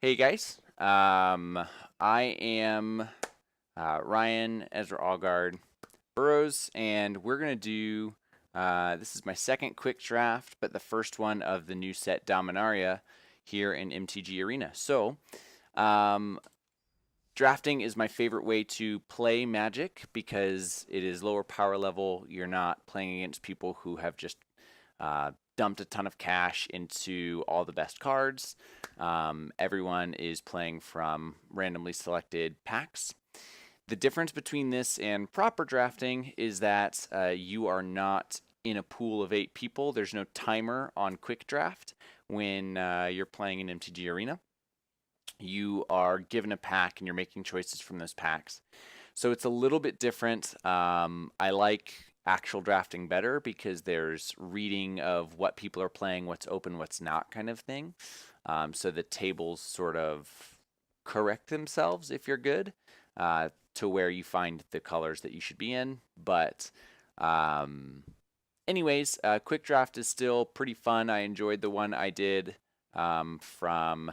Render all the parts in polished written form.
Hey guys, I am Ryan Ezra Allgard Burrows, and we're gonna do. This is my second quick draft, but the first one of the new set Dominaria here in MTG Arena. So, um, drafting is my favorite way to play Magic because it is lower power level. You're not playing against people who have just dumped a ton of cash into all the best cards. Everyone is playing from randomly selected packs. The difference between this and proper drafting is that you are not in a pool of 8 people. There's no timer on quick draft when you're playing in MTG Arena. You are given a pack and you're making choices from those packs. So it's a little bit different. I like actual drafting better because there's reading of what people are playing, what's open, what's not, kind of thing. So the tables sort of correct themselves if you're good to where you find the colors that you should be in. But, anyways, quick draft is still pretty fun. I enjoyed the one I did from.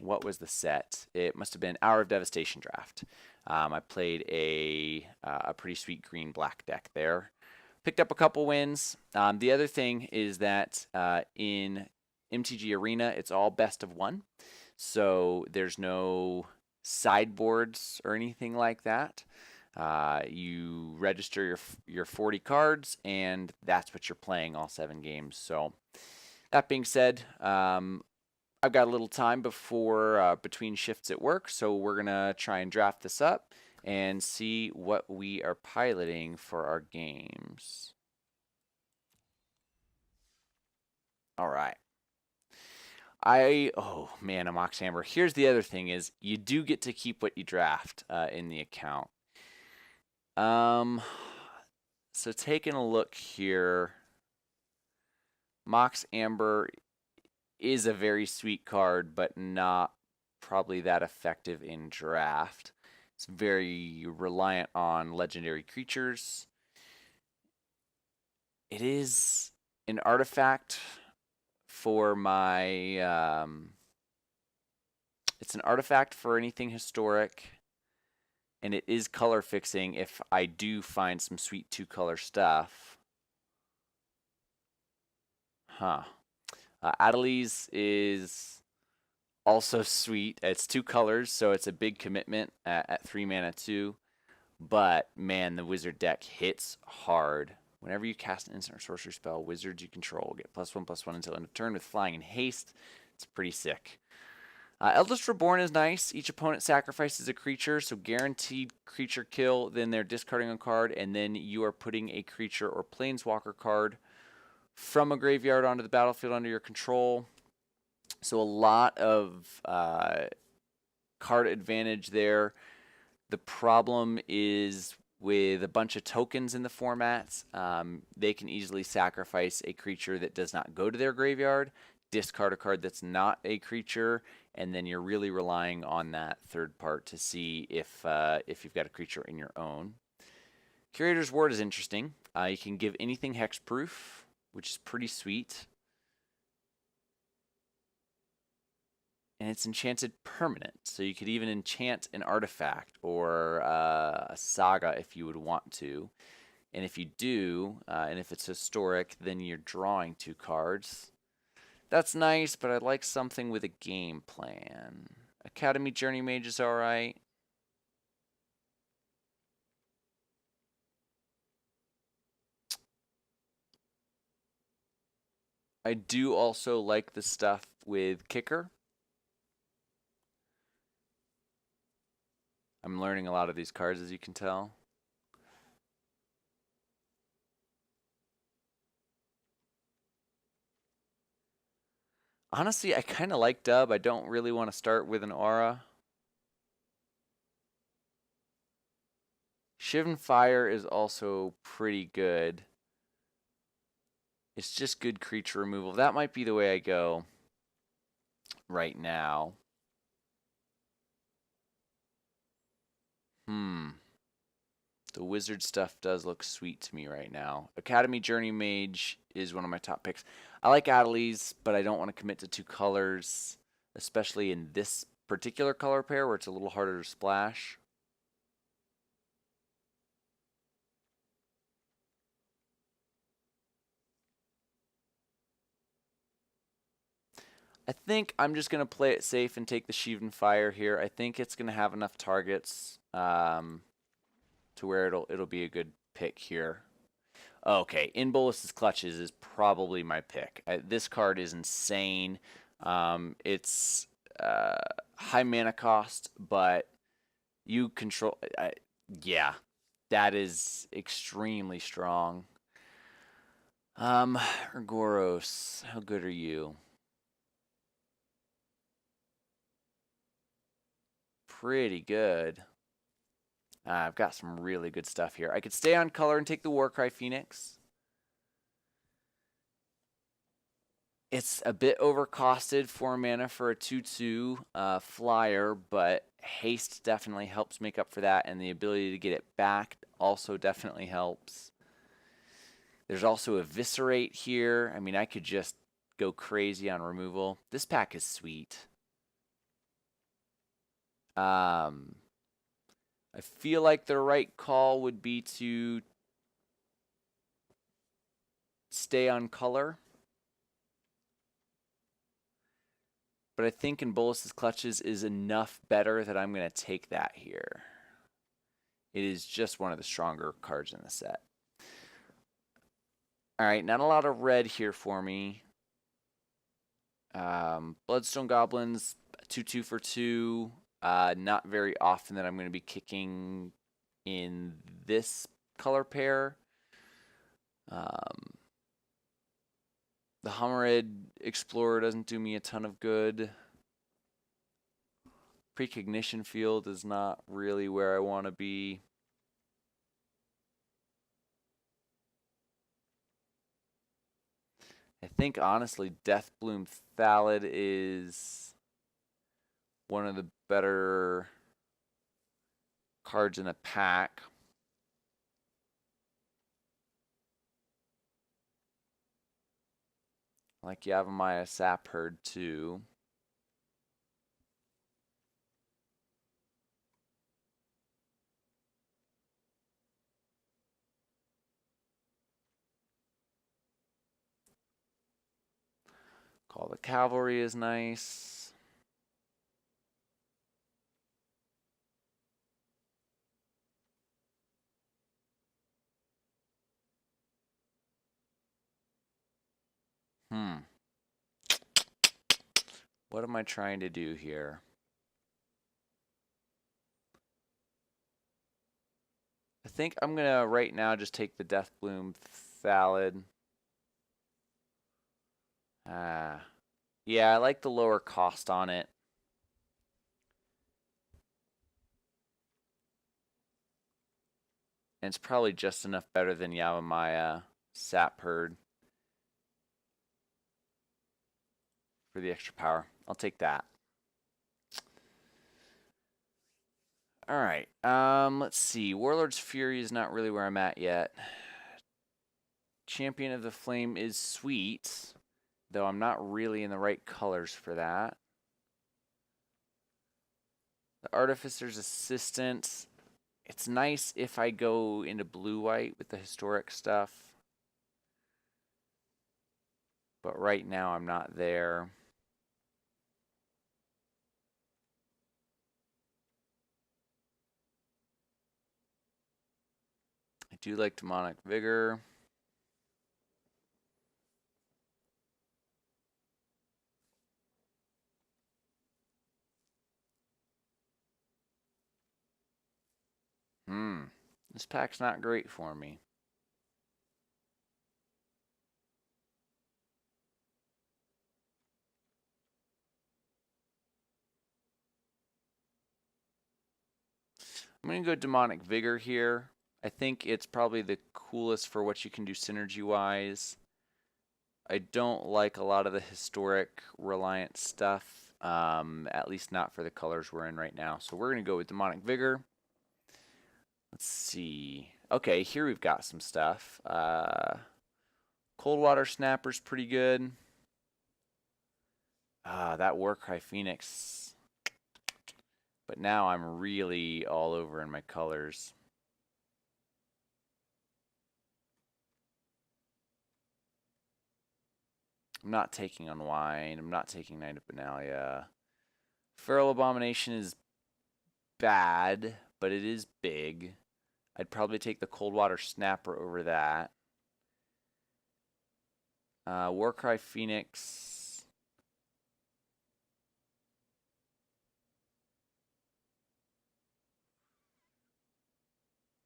What was the set? It must have been Hour of Devastation draft. I played a pretty sweet green black deck there. Picked up a couple wins. The other thing is that in MTG Arena, it's all best of one. So there's no sideboards or anything like that. You register your 40 cards, and that's what you're playing all 7 games. So that being said, I've got a little time before between shifts at work, so we're gonna try and draft this up and see what we are piloting for our games. All right. Oh man, a Mox Amber. Here's the other thing: is you do get to keep what you draft in the account. Um, so taking a look here, Mox Amber is a very sweet card, but not probably that effective in draft. It's very reliant on legendary creatures. It is an artifact for my. It's an artifact for anything historic, and it is color fixing if I do find some sweet 2-color stuff. Huh. Adeliz is also sweet. It's 2 colors, so it's a big commitment at 3 mana too. But man, the wizard deck hits hard. Whenever you cast an instant or sorcery spell, wizards you control get +1/+1 until end of turn with flying and haste. It's pretty sick. Eldest Reborn is nice. Each opponent sacrifices a creature, so guaranteed creature kill. Then they're discarding a card, and then you are putting a creature or planeswalker card from a graveyard onto the battlefield under your control. So a lot of card advantage there. The problem is with a bunch of tokens in the formats, they can easily sacrifice a creature that does not go to their graveyard, discard a card that's not a creature, and then you're really relying on that third part to see if you've got a creature in your own. Curator's Ward is interesting. You can give anything hexproof, which is pretty sweet. And it's enchanted permanent, so you could even enchant an artifact or a saga if you would want to. And if you do, and if it's historic, then you're drawing 2 cards. That's nice, but I'd like something with a game plan. Academy Journey Mage is alright. I do also like the stuff with Kicker. I'm learning a lot of these cards, as you can tell. Honestly, I kind of like Dub. I don't really want to start with an Aura. Shivan Fire is also pretty good. It's just good creature removal. That might be the way I go right now. The wizard stuff does look sweet to me right now. Academy Journey Mage is one of my top picks. I like Adeliz, but I don't want to commit to 2 colors. especially in this particular color pair where it's a little harder to splash. I think I'm just going to play it safe and take the Sheevan Fire here. I think it's going to have enough targets to where it'll be a good pick here. Okay, In Bolus's Clutches is probably my pick. This card is insane. It's high mana cost, but you control. Yeah, that is extremely strong. Urgoros, how good are you? Pretty good. I've got some really good stuff here. I could stay on color and take the Warcry Phoenix. It's a bit overcosted, 4 mana for a 2/2 flyer, but haste definitely helps make up for that, and the ability to get it back also definitely helps. There's also Eviscerate here. I mean, I could just go crazy on removal. This pack is sweet. I feel like the right call would be to stay on color. But I think In Bolus's Clutches is enough better that I'm going to take that here. It is just one of the stronger cards in the set. All right, not a lot of red here for me. Bloodstone Goblins, 2/2 for 2. Not very often that I'm going to be kicking in this color pair. The Homerid Explorer doesn't do me a ton of good. Precognition Field is not really where I want to be. I think, honestly, Deathbloom Thallid is one of the better cards in the pack. I like Yavimaya Sapherd too. Call the Cavalry is nice. What am I trying to do here? I think I'm going to right now just take the Deathbloom Thallid. Yeah, I like the lower cost on it. And it's probably just enough better than Yavimaya Sapherd for the extra power. I'll take that. All right. Let's see. Warlord's Fury is not really where I'm at yet. Champion of the Flame is sweet, though I'm not really in the right colors for that. The Artificer's Assistant. It's nice if I go into blue-white with the historic stuff. But right now I'm not there. I do like Demonic Vigor. This pack's not great for me. I'm going to go Demonic Vigor here. I think it's probably the coolest for what you can do synergy-wise. I don't like a lot of the historic reliant stuff, at least not for the colors we're in right now. So we're going to go with Demonic Vigor. Let's see. Okay, here we've got some stuff. Cold Water Snapper's pretty good. That Warcry Phoenix. But now I'm really all over in my colors. I'm not taking Unwind. I'm not taking Knight of Benalia. Feral Abomination is bad, but it is big. I'd probably take the Coldwater Snapper over that. Warcry Phoenix.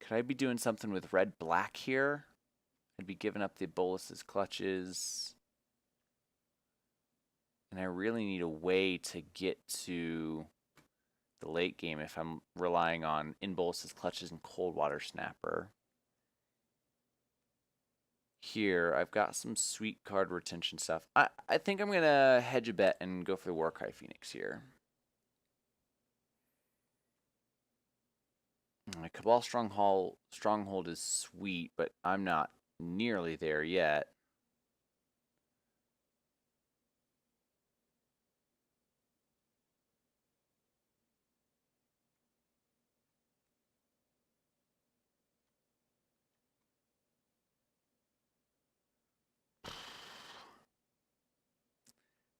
Could I be doing something with red-black here? I'd be giving up the Bolus's Clutches. And I really need a way to get to the late game if I'm relying on In Bolus's Clutches and Coldwater Snapper. Here, I've got some sweet card retention stuff. I think I'm going to hedge a bet and go for the Warcry Phoenix here. My Cabal Stronghold is sweet, but I'm not nearly there yet.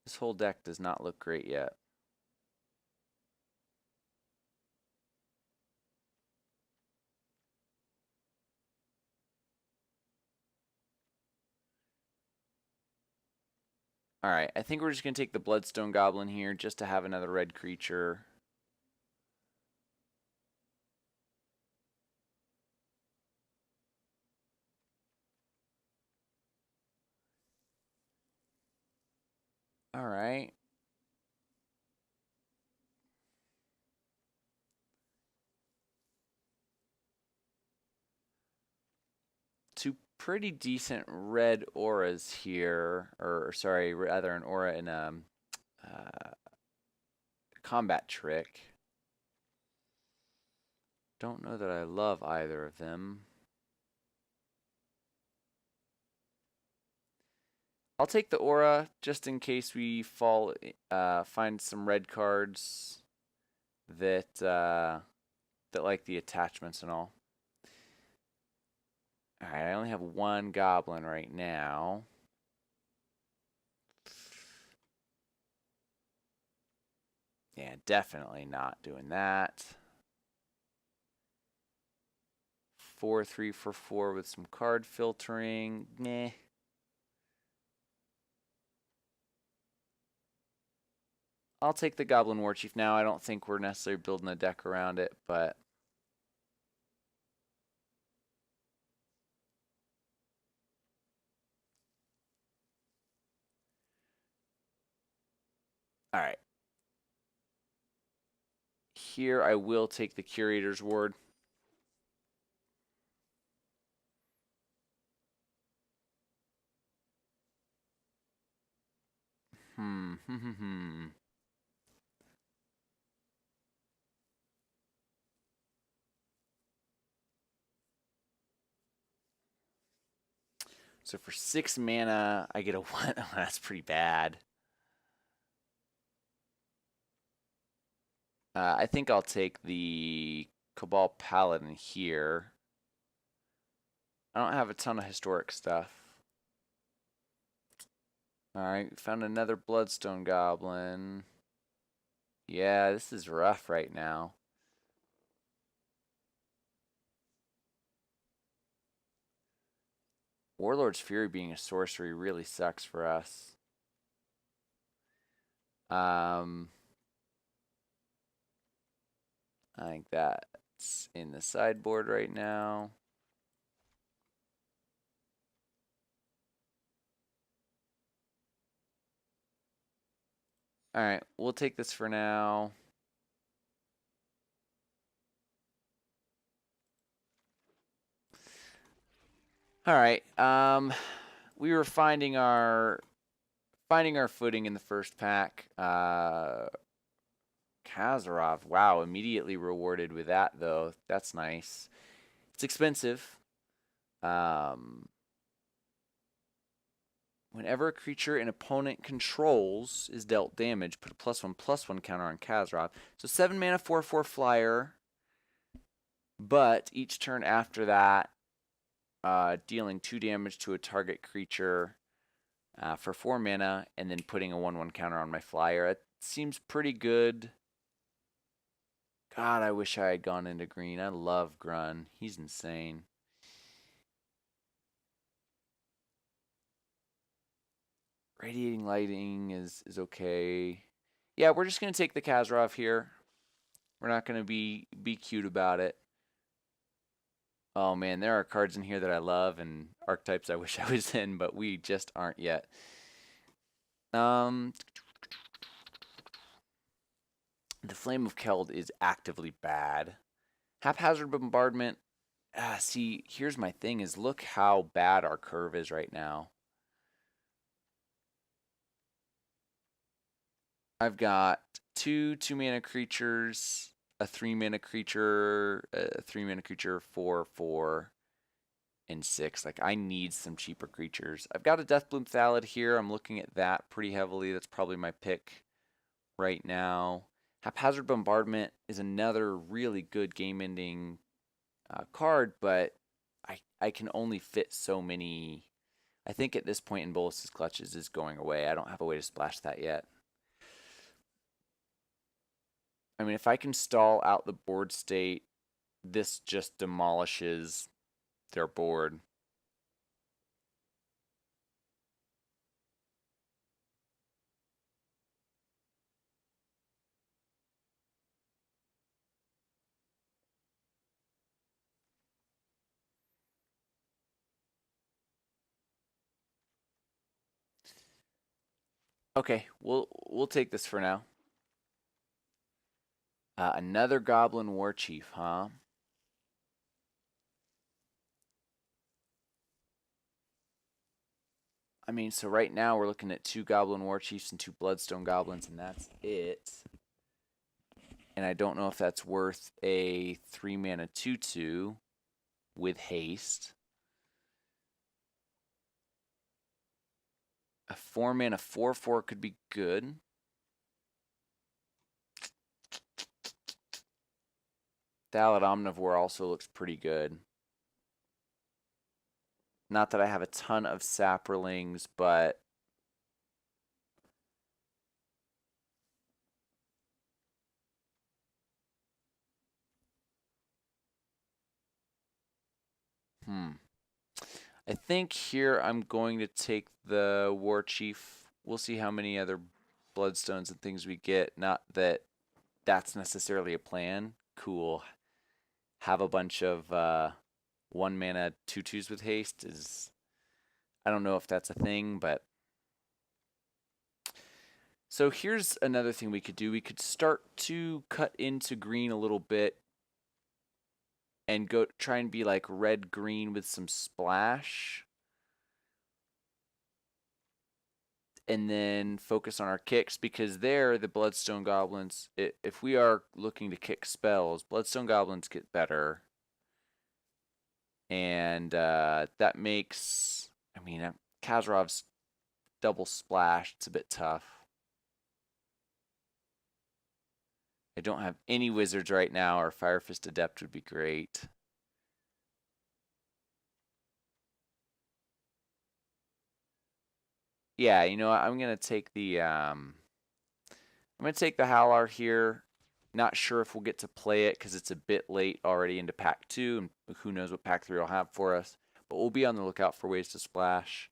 This whole deck does not look great yet. Alright, I think we're just going to take the Bloodstone Goblin here just to have another red creature. Alright. Two pretty decent red auras here, or sorry, rather an aura in a combat trick. Don't know that I love either of them. I'll take the aura just in case we find some red cards that like the attachments and all. Alright, I only have one goblin right now. Yeah, definitely not doing that. 4-3 for 4 with some card filtering. Meh. I'll take the Goblin Warchief now. I don't think we're necessarily building a deck around it, but all right. Here I will take the Curator's Ward. So for 6 mana, I get a 1. Oh, that's pretty bad. I think I'll take the Cabal Paladin here. I don't have a ton of historic stuff. Alright, found another Bloodstone Goblin. Yeah, this is rough right now. Warlord's Fury being a sorcery really sucks for us. I think that's in the sideboard right now. Alright, we'll take this for now. Alright, we were finding our footing in the first pack. Kazarov, wow, immediately rewarded with that though. That's nice. It's expensive. Whenever a creature an opponent controls is dealt damage, put a +1/+1 counter on Khazrov. So 7 mana, 4/4 flyer. But each turn after that, dealing 2 damage to a target creature for 4 mana, and then putting a 1/1 counter on my flyer. It seems pretty good. God, I wish I had gone into green. I love Grun. He's insane. Radiating Lighting is okay. Yeah, we're just going to take the Khazrov here. We're not going to be cute about it. Oh man, there are cards in here that I love and archetypes I wish I was in, but we just aren't yet. The Flame of Keld is actively bad. Haphazard Bombardment. See, here's my thing is look how bad our curve is right now. I've got 2 2-mana creatures, a 3-mana creature, a 3-mana creature, 4/4, and 6. Like, I need some cheaper creatures. I've got a Deathbloom Thallid here. I'm looking at that pretty heavily. That's probably my pick right now. Haphazard Bombardment is another really good game-ending card, but I can only fit so many. I think at this point in Bolus's Clutches is going away. I don't have a way to splash that yet. I mean, if I can stall out the board state, this just demolishes their board. Okay, we'll take this for now. Another Goblin War Chief, huh? I mean, so right now we're looking at 2 Goblin War Chiefs and 2 Bloodstone Goblins, and that's it. And I don't know if that's worth a 3-mana 2/2 with haste. A 4-mana 4/4 could be good. Thallid Omnivore also looks pretty good. Not that I have a ton of Saprolings, but I think here I'm going to take the War Chief. We'll see how many other Bloodstones and things we get. Not that that's necessarily a plan. Cool. Have a bunch of 1-mana 2/2s with haste is... I don't know if that's a thing, but... So here's another thing we could do. We could start to cut into green a little bit and go try and be like red-green with some splash. And then focus on our kicks, because there, the Bloodstone Goblins, if we are looking to kick spells, Bloodstone Goblins get better. And that makes, I mean, Khazrov's double splash, it's a bit tough. I don't have any wizards right now, or Fire Fist Adept would be great. Yeah, you know what? I'm gonna take the Howlar here. Not sure if we'll get to play it because it's a bit late already into pack 2, and who knows what pack 3 will have for us. But we'll be on the lookout for ways to splash.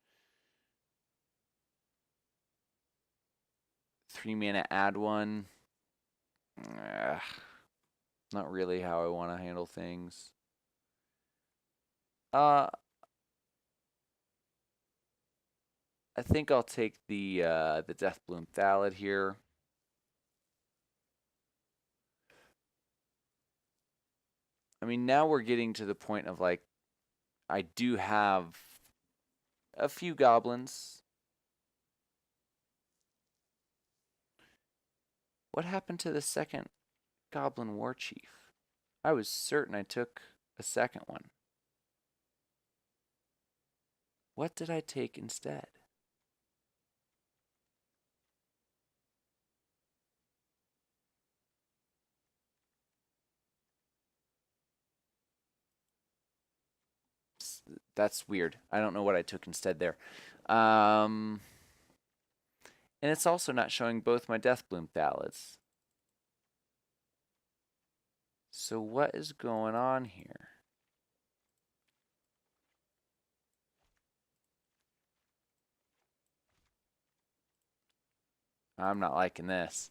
3-mana add 1. Not really how I want to handle things. I think I'll take the Deathbloom Thallid here. I mean, now we're getting to the point of like, I do have a few goblins. What happened to the second Goblin War Chief? I was certain I took a second one. What did I take instead? That's weird. I don't know what I took instead there. And it's also not showing both my Deathbloom Thalids. So what is going on here? I'm not liking this.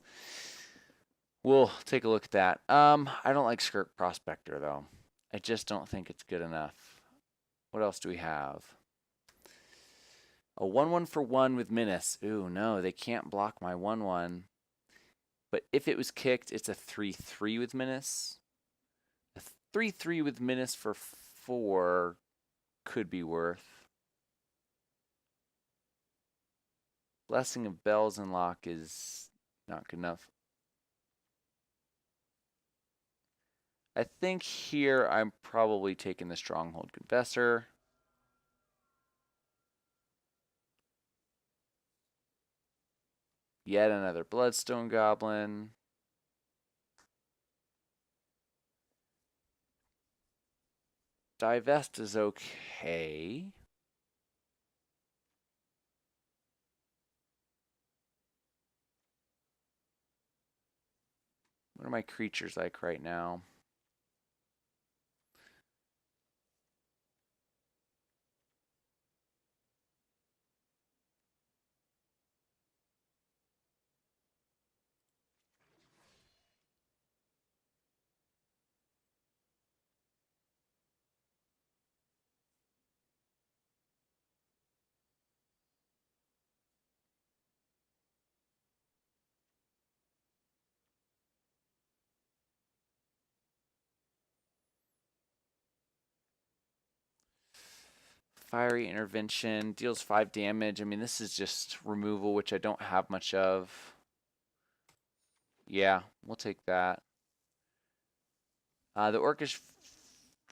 We'll take a look at that. I don't like Skirk Prospector, though. I just don't think it's good enough. What else do we have? A 1/1 for 1 with Menace. Ooh, no, they can't block my 1/1. But if it was kicked, it's a 3/3 with Menace. A 3/3 with Menace for 4 could be worth. Blessing of Bells and Lock is not good enough. I think here I'm probably taking the Stronghold Confessor. Yet another Bloodstone Goblin. Divest is okay. What are my creatures like right now? Fiery Intervention deals 5 damage. I mean, this is just removal, which I don't have much of. Yeah, we'll take that. The Orcish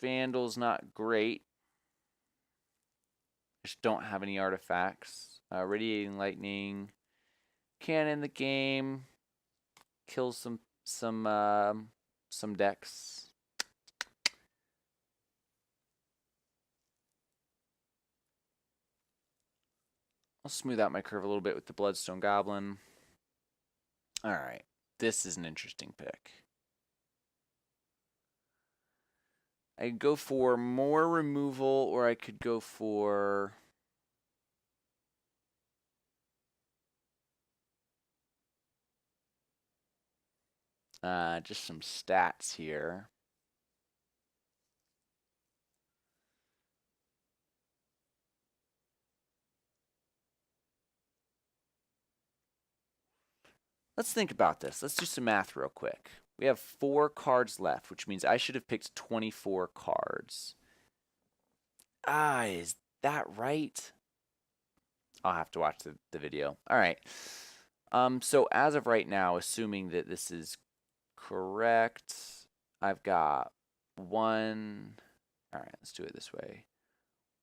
Vandal's not great. Just don't have any artifacts. Radiating Lightning can end the game. Kills some decks. I'll smooth out my curve a little bit with the Bloodstone Goblin. All right, this is an interesting pick. I could go for more removal, or I could go for just some stats here. Let's think about this. Let's do some math real quick. We have 4 cards left, which means I should have picked 24 cards. Is that right? I'll have to watch the video. All right. So as of right now, assuming that this is correct, I've got 1. All right, let's do it this way.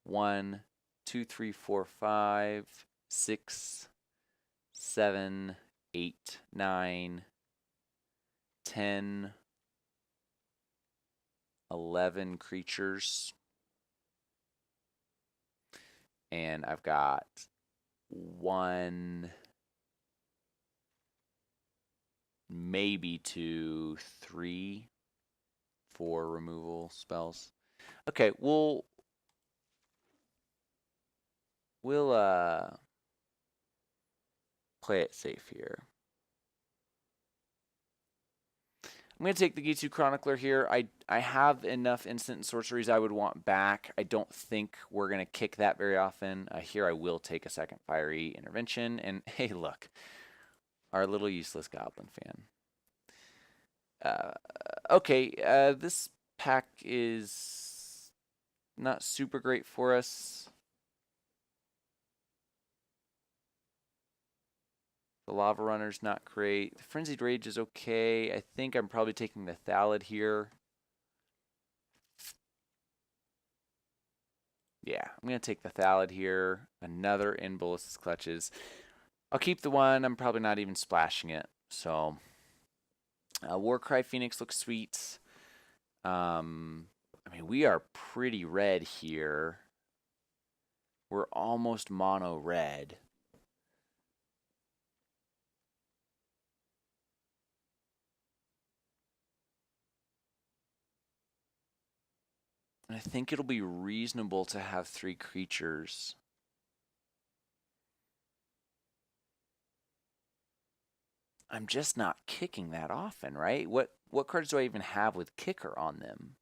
1, 2, 3, 4, 5, 6, 7, 8, 9, 10, 11 creatures. And I've got 1, maybe 2, 3, 4 removal spells. Okay, we'll play it safe here. I'm going to take the Gitu Chronicler here. I have enough instant and sorceries I would want back. I don't think we're going to kick that very often. Here I will take a second Fiery Intervention. And hey, look, our little useless Goblin fan. Okay, this pack is not super great for us. The Lava Runner's not great. The Frenzied Rage is okay. I think I'm probably taking the Thalid here. Yeah, I'm going to take the Thalid here. Another in Bolus's Clutches. I'll keep the one. I'm probably not even splashing it. So, Warcry Phoenix looks sweet. I mean, we are pretty red here. We're almost mono red. And I think it'll be reasonable to have 3 creatures. I'm just not kicking that often, right? What cards do I even have with kicker on them?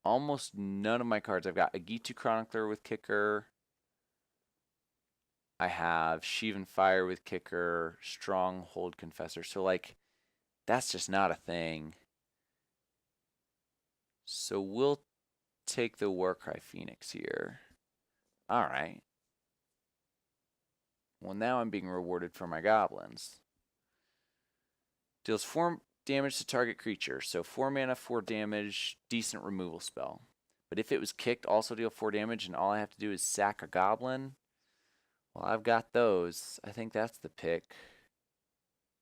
Almost none of my cards. I've got Agitu Chronicler with kicker. I have Sheevan Fire with kicker, Stronghold Confessor. So, like, that's just not a thing. So we'll take the Warcry Phoenix here. All right. Well, now I'm being rewarded for my goblins. Deals 4 damage to target creature. So 4 mana, 4 damage, decent removal spell. But if it was kicked, also deal 4 damage, and all I have to do is sack a goblin. Well, I've got those. I think that's the pick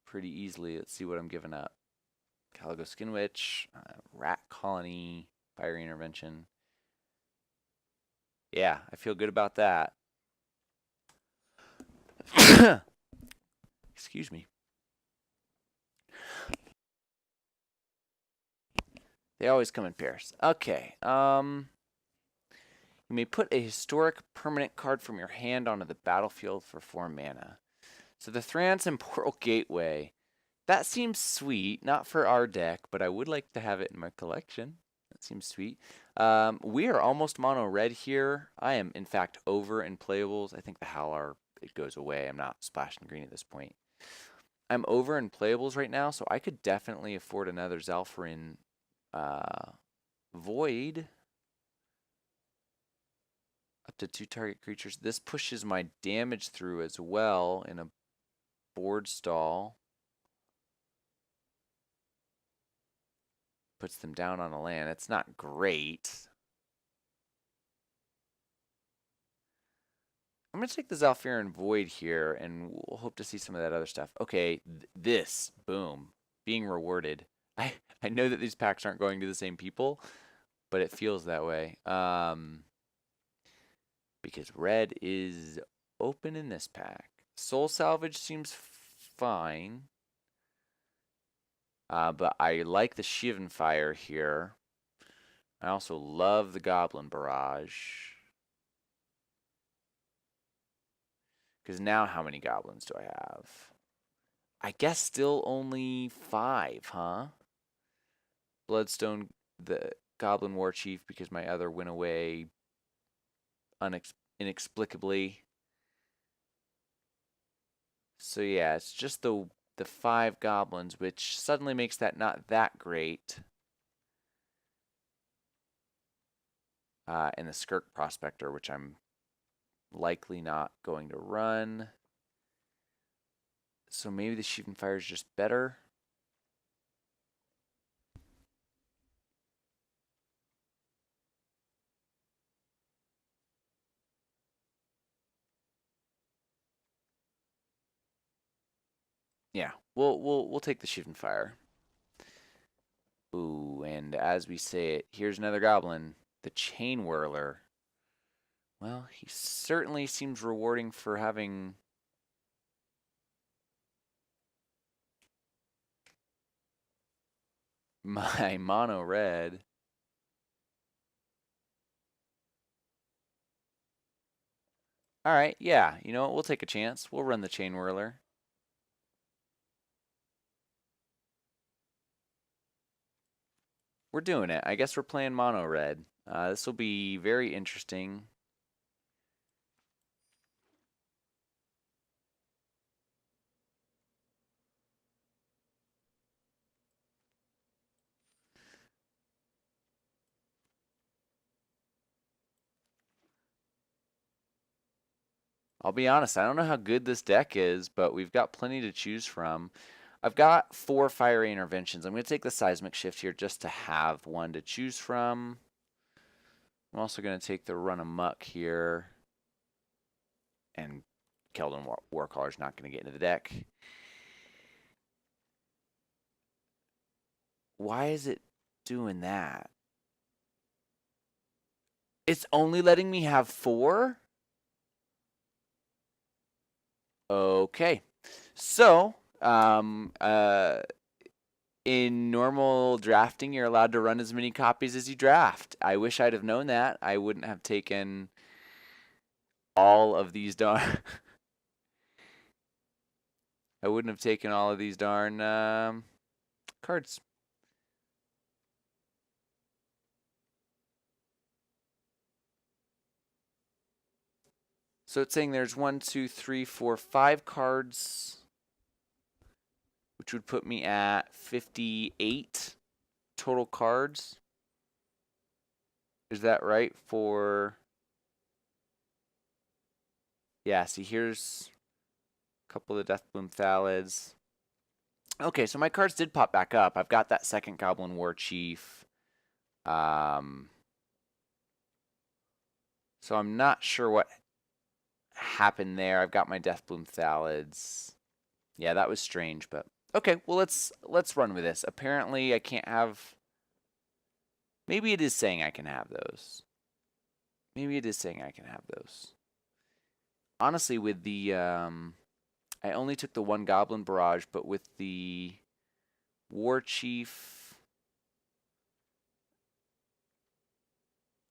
pretty easily. Let's see what I'm giving up. Caligo Skinwitch, Rat Colony, Fiery Intervention. Yeah, I feel good about that. Excuse me. They always come in pairs. Okay. You may put a historic permanent card from your hand onto the battlefield for 4 mana. So the Thran's Portal Gateway. That seems sweet. Not for our deck, but I would like to have it in my collection. That seems sweet. We are almost mono red here. I am, in fact, over in playables. I think the Howler, it goes away. I'm not splashing green at this point. I'm over in playables right now, so I could definitely afford another Zalfarin Void. Up to 2 target creatures. This pushes my damage through as well in a board stall. Puts them down on a land. It's not great. I'm going to take the Zalfarin Void here, and we'll hope to see some of that other stuff. Okay, this. Boom. Being rewarded. I know that these packs aren't going to the same people, but it feels that way. Because red is open in this pack. Soul Salvage seems fine. But I like the Sheevan Fire here. I also love the Goblin Barrage. Because now how many goblins do I have? I guess still only 5, huh? Bloodstone, the Goblin War Chief, because my other went away inexplicably. So yeah, it's just the 5 goblins, which suddenly makes that not that great. And the Skirk Prospector, which I'm likely not going to run. So maybe the Sheevan Fire is just better. Yeah, we'll take the Sheevan Fire. Ooh, and as we say it, here's another goblin, the Chain Whirler. Well, he certainly seems rewarding for having my mono red. All right, yeah, you know what? We'll take a chance. We'll run the Chain Whirler. We're doing it. I guess we're playing mono red. This will be very interesting. I'll be honest, I don't know how good this deck is, but we've got plenty to choose from. I've got 4 Fiery Interventions. I'm going to take the Seismic Shift here just to have one to choose from. I'm also going to take the Run Amok here. And Keldon Warcaller is not going to get into the deck. Why is it doing that. It's only letting me have 4? Okay. So, in normal drafting, you're allowed to run as many copies as you draft. I wish I'd have known that. I wouldn't have taken all of these darn. I wouldn't have taken all of these darn cards. So it's saying there's 1, 2, 3, 4, 5 cards, which would put me at 58 total cards. Is that right for... Yeah, see, here's a couple of the Deathbloom Thalids. Okay, so my cards did pop back up. I've got that second Goblin War Chief. So I'm not sure what happened there. I've got my Deathbloom Thalids. Yeah, that was strange, but okay, well let's run with this. Apparently I can't have... Maybe it is saying I can have those. Maybe it is saying I can have those. Honestly, with the I only took the 1 Goblin Barrage, but with the War Chief,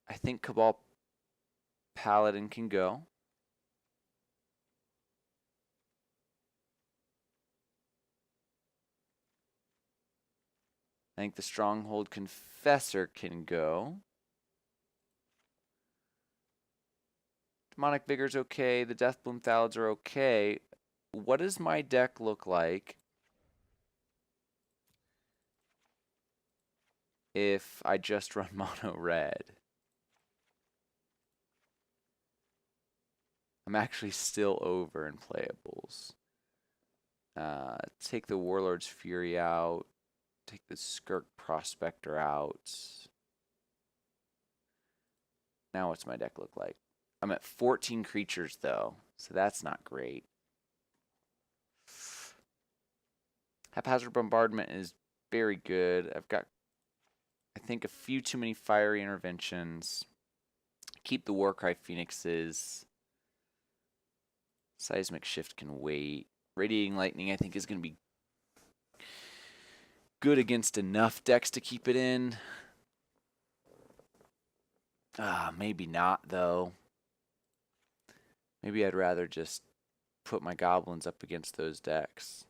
I think Cabal Paladin can go. I think the Stronghold Confessor can go. Demonic Vigor's okay. The Deathbloom Thalids are okay. What does my deck look like if I just run mono red? I'm actually still over in playables. Take the Warlord's Fury out. Take the Skirk Prospector out. Now what's my deck look like? I'm at 14 creatures though, so that's not great. Haphazard Bombardment is very good. I've got, I think, a few too many fiery interventions. Keep the Warcry Phoenixes. Seismic Shift can wait. Radiating Lightning, I think, is going to be good against enough decks to keep it in. Maybe not, though. Maybe I'd rather just put my goblins up against those decks.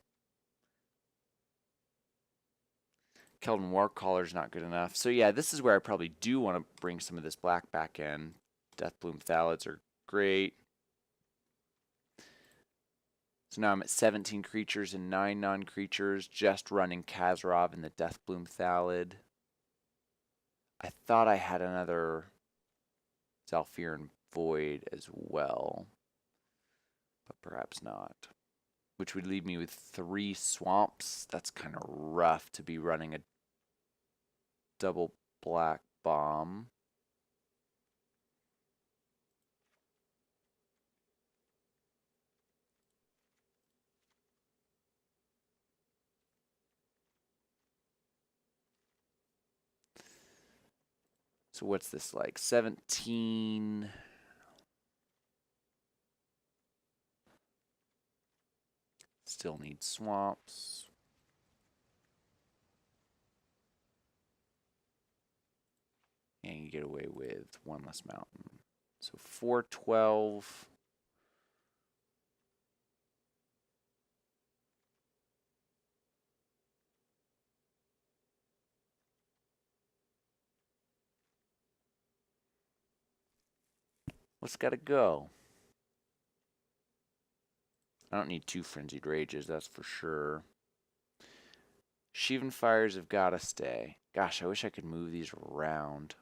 Keldon Warcaller's not good enough. So yeah, this is where I probably do want to bring some of this black back in. Deathbloom Thalids are great. So now I'm at 17 creatures and 9 non-creatures, just running Kazarov and the Deathbloom Thalid. I thought I had another Zalfiran Void as well, but perhaps not. Which would leave me with 3 swamps. That's kind of rough to be running a double black bomb. So what's this like? 17. Still need swamps. And you get away with 1 less mountain. So 412. What's got to go? I don't need 2 Frenzied Rages, that's for sure. Sheevan Fires have got to stay. Gosh, I wish I could move these around.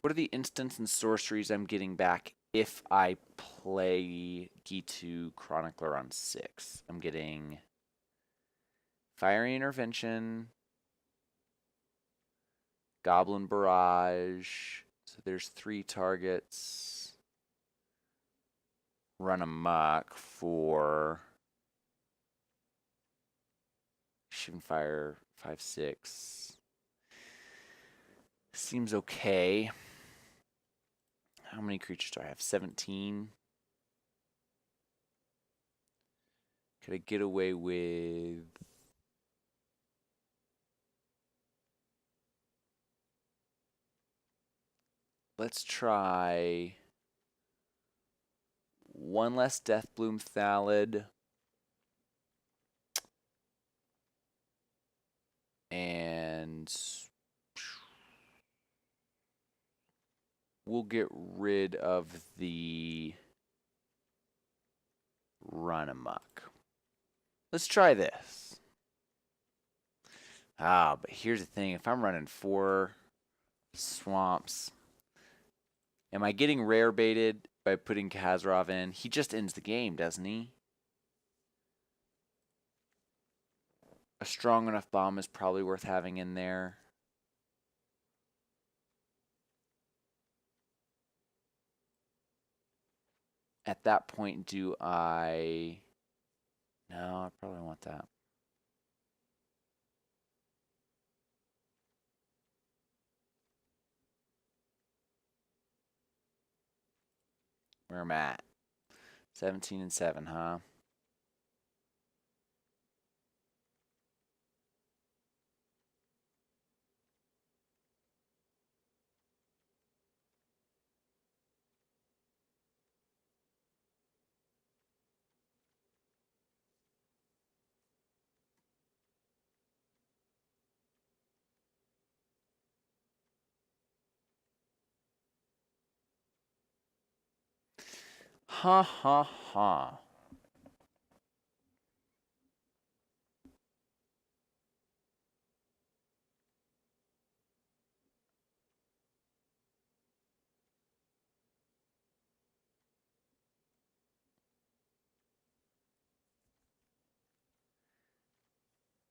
What are the instants and sorceries I'm getting back if I play Gitu Chronicler on 6? I'm getting Fiery Intervention, Goblin Barrage. So there's 3 targets. Run amok for Shooting Fire 5/6. Seems okay. How many creatures do I have? 17. Could I get away with... Let's try 1 less Deathbloom Thallid. And we'll get rid of the Run Amok. Let's try this. But here's the thing. If I'm running 4 swamps, am I getting rare baited by putting Kazarov in? He just ends the game, doesn't he? A strong enough bomb is probably worth having in there. At that point, do I... No, I probably want that. Where am I at? 17 and 7, huh? Ha ha ha.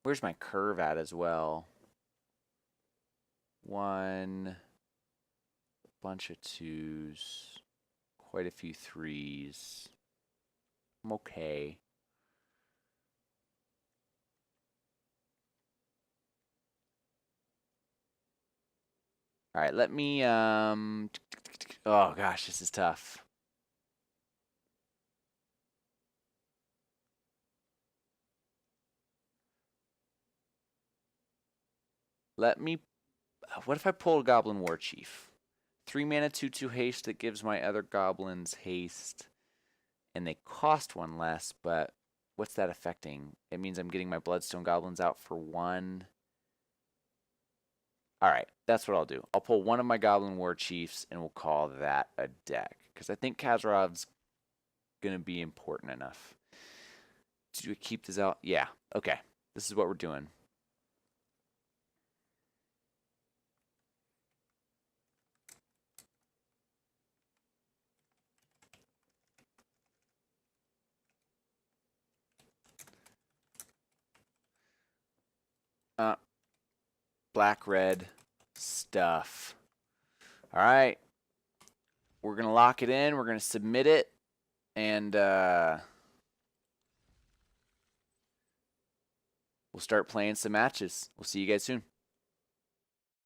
Where's my curve at as well? 1, bunch of 2s, quite a few 3s. I'm okay. All right, let me, oh gosh, this is tough. Let me, what if I pull a Goblin War Chief? 3 mana, 2/2 haste that gives my other goblins haste. And they cost 1 less, but what's that affecting? It means I'm getting my Bloodstone Goblins out for 1. Alright, that's what I'll do. I'll pull 1 of my Goblin War Chiefs, and we'll call that a deck. Because I think Kazarov's going to be important enough. Do we keep this out? Yeah, okay. This is what we're doing. Black, red stuff. All right. We're going to lock it in. We're going to submit it. And we'll start playing some matches. We'll see you guys soon.